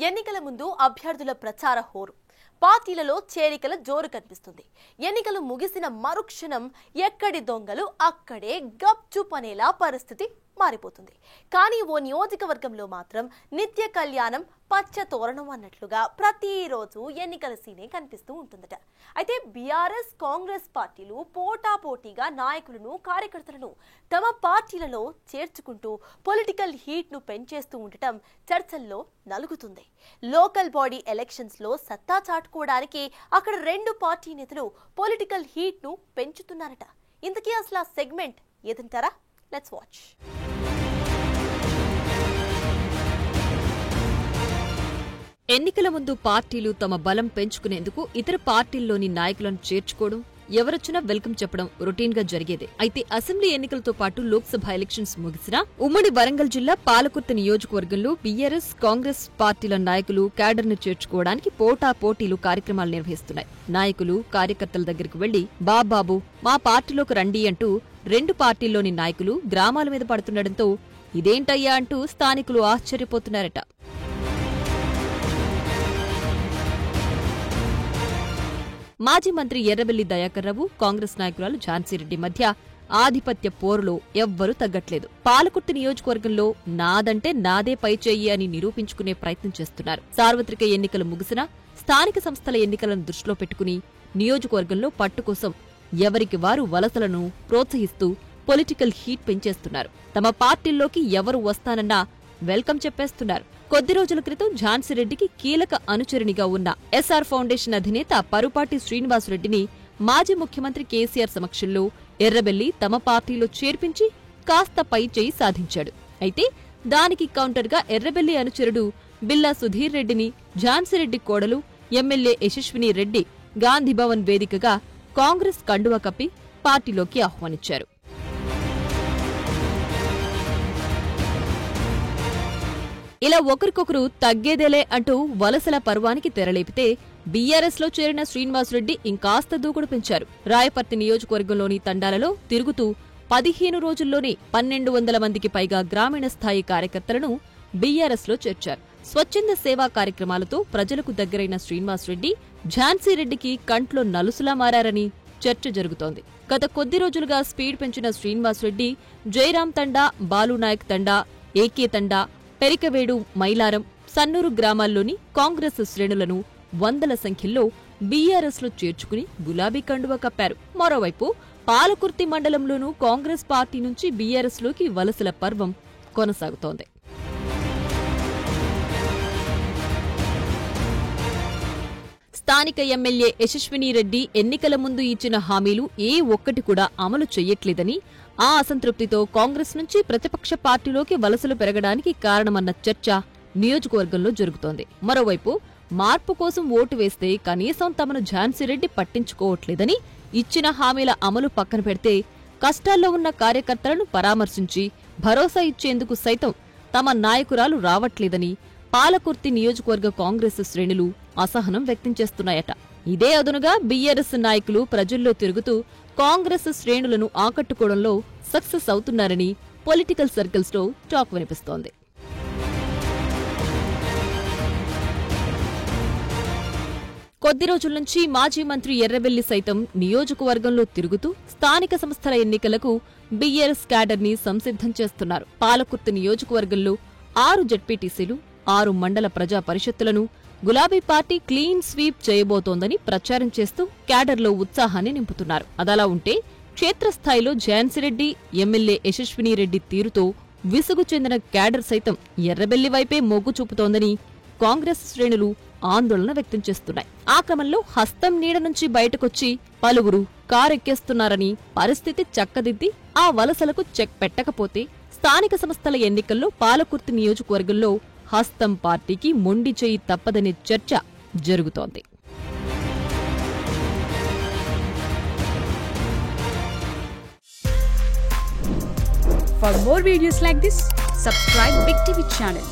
ఎన్నికల ముందు అభ్యర్థుల ప్రచార హోరు పార్టీలలో చేరికల జోరు కనిపిస్తుంది. ఎన్నికలు ముగిసిన మరుక్షణం ఎక్కడి దొంగలు అక్కడే గప్చుప్ అనేలా పరిస్థితి మారిపోతుంది. కానీ ఓ నియోజకవర్గంలో మాత్రం నిత్య కళ్యాణం పచ్చ తోరణం అన్నట్లుగా ప్రతిరోజు ఎన్నికల సీనే కనిపిస్తూ ఉంటుందట. అయితే బీఆర్ఎస్ కాంగ్రెస్ పార్టీలు పోటాపోటీగా నాయకులను కార్యకర్తలను తమ పార్టీలలో చేర్చుకుంటూ పొలిటికల్ హీట్ ను పెంచేస్తూ ఉండటం చర్చల్లో నలుగుతుంది. లోకల్ బాడీ ఎలక్షన్స్ లో సత్తా చాటుకోవడానికి అక్కడ రెండు పార్టీ నేతలు పొలిటికల్ హీట్ ను పెంచుతున్నారట. ఇంతకీ అసలు ఆ సెగ్మెంట్ ఏదంటారా? Let's watch. ఎన్నికల ముందు పార్టీలు తమ బలం పెంచుకునేందుకు ఇతర పార్టీల్లోని నాయకులను చేర్చుకోవడం, ఎవరొచ్చినా వెల్కమ్ చెప్పడం రొటీన్ గా జరిగేదే. అయితే అసెంబ్లీ ఎన్నికలతో పాటు లోక్సభ ఎలక్షన్స్ ముగిసినా ఉమ్మడి వరంగల్ జిల్లా పాలకుర్తి నియోజకవర్గంలో బీఆర్ఎస్ కాంగ్రెస్ పార్టీల నాయకులు క్యాడర్ ను చేర్చుకోవడానికి పోటాపోటీలు కార్యక్రమాలు నిర్వహిస్తున్నాయి. నాయకులు కార్యకర్తల దగ్గరకు వెళ్లి బాబాబు మా పార్టీలోకి రండి అంటూ రెండు పార్టీల్లోని నాయకులు గ్రామాల మీద పడుతుండటంతో ఇదేంటయ్యా అంటూ స్థానికులు ఆశ్చర్యపోతున్నారట. మాజీ మంత్రి ఎర్రబెల్లి దయాకర్రావు, కాంగ్రెస్ నాయకురాలు ఝాన్సీరెడ్డి మధ్య ఆధిపత్య పోరులో ఎవ్వరూ తగ్గట్లేదు. పాలకుర్తి నియోజకవర్గంలో నాదంటే నాదే పైచేయి అని నిరూపించుకునే ప్రయత్నం చేస్తున్నారు. సార్వత్రిక ఎన్నికలు ముగిసినా స్థానిక సంస్థల ఎన్నికలను దృష్టిలో పెట్టుకుని నియోజకవర్గంలో పట్టు కోసం ఎవరికి వారు వలసలను ప్రోత్సహిస్తూ పొలిటికల్ హీట్ పెంచేస్తున్నారు. తమ పార్టీల్లోకి ఎవరు వస్తానన్నా వెల్కమ్ చెప్పేస్తున్నారు. కొద్ది రోజుల క్రితం ఝాన్సీరెడ్డికి కీలక అనుచరునిగా ఉన్న ఎస్ఆర్ ఫౌండేషన్ అధినేత పరుపాటి శ్రీనివాసరెడ్డిని మాజీ ముఖ్యమంత్రి కేసీఆర్ సమక్షంలో ఎర్రబెల్లి తమ పార్టీలో చేర్పించి కాస్త పైచేయి సాధించాడు. అయితే దానికి కౌంటర్గా ఎర్రబెల్లి అనుచరుడు బిల్లా సుధీర్ రెడ్డిని ఝాన్సీరెడ్డి కోడలు ఎమ్మెల్యే యశస్విని రెడ్డి గాంధీభవన్ వేదికగా కాంగ్రెస్ కండువా కప్పి పార్టీలోకి ఆహ్వానించారు. ఇలా ఒకరికొకరు తగ్గేదేలే అంటూ వలసల పర్వానికి తెరలేపితే బీఆర్ఎస్ లో చేరిన శ్రీనివాసరెడ్డి ఇంకాస్త దూకుడు పెంచారు. రాయపర్తి నియోజకవర్గంలోని తండాలలో తిరుగుతూ 15 రోజుల్లోనే 1200 మందికి పైగా గ్రామీణ స్థాయి కార్యకర్తలను బీఆర్ఎస్ లో చేర్చారు. స్వచ్ఛంద సేవా కార్యక్రమాలతో ప్రజలకు దగ్గరైన శ్రీనివాసరెడ్డి ఝాన్సీరెడ్డికి కంట్లో నలుసులా మారారని చర్చ జరుగుతోంది. గత కొద్ది రోజులుగా స్పీడ్ పెంచిన శ్రీనివాసరెడ్డి జయరాం తండా, బాలునాయక్ తండా, ఏకే తండా, పెరికవేడు, మైలారం, సన్నూరు గ్రామాల్లోని కాంగ్రెస్ శ్రేణులను వందల సంఖ్యలో బీఆర్ఎస్ లో చేర్చుకుని గులాబీ కండువా కప్పారు. మరోవైపు పాలకుర్తి మండలంలోనూ కాంగ్రెస్ పార్టీ నుంచి బీఆర్ఎస్ లోకి వలసల పర్వం కొనసాగుతోంది. స్థానిక ఎమ్మెల్యే యశస్విని రెడ్డి ఎన్నికల ముందు ఇచ్చిన హామీలు ఏ ఒక్కటి కూడా అమలు చెయ్యట్లేదని, ఆ అసంతృప్తితో కాంగ్రెస్ నుంచి ప్రతిపక్ష పార్టీలోకి వలసలు పెరగడానికి కారణమన్న చర్చ నియోజకవర్గంలో జరుగుతోంది. మరోవైపు మార్పు కోసం ఓటు వేస్తే కనీసం తమను ఝాన్సీరెడ్డి పట్టించుకోవట్లేదని, ఇచ్చిన హామీల అమలు పక్కన పెడితే కష్టాల్లో ఉన్న కార్యకర్తలను పరామర్శించి భరోసా ఇచ్చేందుకు సైతం తమ నాయకురాలు రావట్లేదని పాలకుర్తి నియోజకవర్గ కాంగ్రెస్ శ్రేణులు అసహనం వ్యక్తం చేస్తున్నాయట. ఇదే అదునుగా బీఆర్ఎస్ నాయకులు ప్రజల్లో తిరుగుతూ కాంగ్రెస్ శ్రేణులను ఆకట్టుకోవడంలో సక్సెస్ అవుతున్నారని పొలిటికల్ సర్కిల్స్ లో టాక్ వినిపిస్తోంది. కొద్ది రోజుల నుంచి మాజీ మంత్రి ఎర్రబెల్లి సైతం నియోజకవర్గంలో తిరుగుతూ స్థానిక సంస్థల ఎన్నికలకు బీఆర్ఎస్ క్యాడర్ ని సంసిద్ధం చేస్తున్నారు. పాలకుర్తి నియోజకవర్గంలో 6 జెడ్పీటీసీలు, 6 మండల ప్రజా పరిషత్తులను గులాబీ పార్టీ క్లీన్ స్వీప్ చేయబోతోందని ప్రచారం చేస్తూ క్యాడర్లో ఉత్సాహాన్ని నింపుతున్నారు. అదలా ఉంటే క్షేత్రస్థాయిలో ఝాన్సీరెడ్డి, ఎమ్మెల్యే యశస్విని రెడ్డి తీరుతో విసుగు చెందిన క్యాడర్ సైతం ఎర్రబెల్లి వైపే మొగ్గు చూపుతోందని కాంగ్రెస్ శ్రేణులు ఆందోళన వ్యక్తం చేస్తున్నాయి. ఆ క్రమంలో హస్తం నీడ నుంచి బయటకొచ్చి పలువురు కారెక్కేస్తున్నారని, పరిస్థితి చక్కదిద్ది ఆ వలసలకు చెక్ పెట్టకపోతే స్థానిక సంస్థల ఎన్నికల్లో పాలకుర్తి నియోజకవర్గంలో హస్తం పార్టీకి మొండి చేయి తప్పదనే చర్చ జరుగుతోంది. For more videos like this, subscribe Big TV channel.